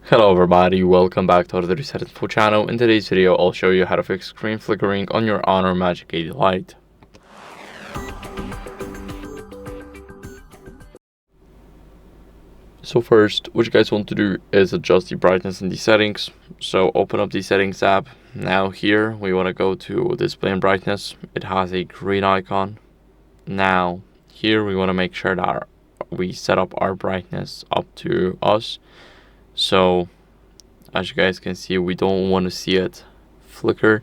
Hello everybody, welcome back to the HardReset.Info channel. In today's video, I'll show you how to fix screen flickering on your HONOR Magic8 Lite. So first, what you guys want to do is adjust the brightness in the settings. So open up the settings app. Now here, we want to go to display and brightness. It has a green icon. Now here, we want to make sure that we set up our brightness up to us. So as you guys can see, we don't want to see it flicker,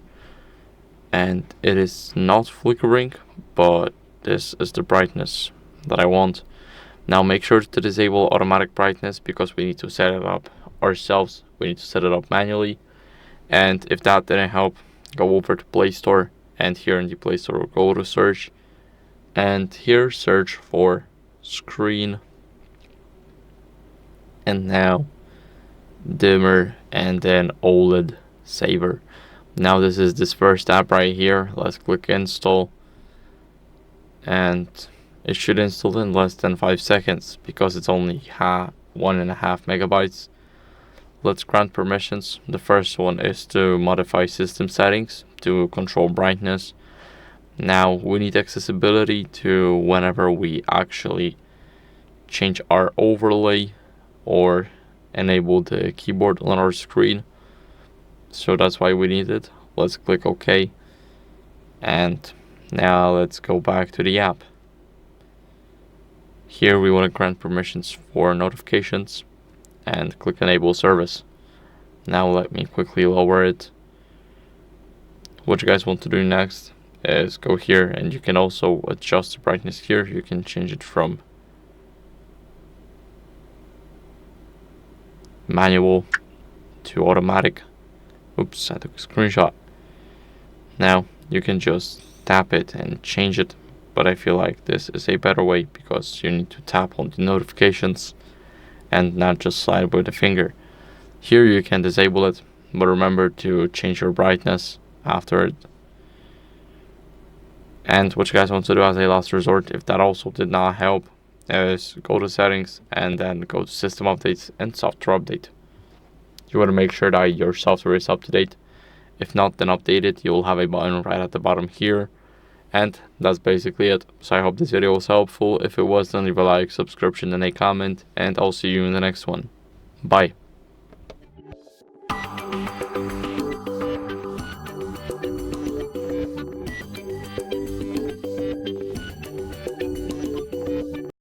and it is not flickering, but this is the brightness that I want. Now make sure to disable automatic brightness because we need to set it up ourselves. We need to set it up manually, and if that didn't help, go over to Play Store, and here in the Play Store go to search, and here search for screen, and now dimmer, and then OLED Saver. Now this is this first app right here. Let's click install, and it should install in less than 5 seconds because it's only 1.5 megabytes. Let's grant permissions. The first one is to modify system settings to control brightness. Now we need accessibility to whenever we actually change our overlay or enable the keyboard on our screen, so that's why we need it. Let's click OK, and now let's go back to the app. Here we want to grant permissions for notifications and click enable service. Now let me quickly lower it. What you guys want to do next is go here, and you can also adjust the brightness here. You can change it from manual to automatic. Oops, I took a screenshot. Now you can just tap it and change it, but I feel like this is a better way because you need to tap on the notifications and not just slide with the finger. Here you can disable it, but remember to change your brightness after it. And what you guys want to do as a last resort, if that also did not help, is go to settings and then go to system updates and software update. You want to make sure that your software is up to date. If not, then update it. You will have a button right at the bottom here, and that's basically it. So I hope this video was helpful. If it was, then leave a like, subscription, and a comment, and I'll see you in the next one. Bye.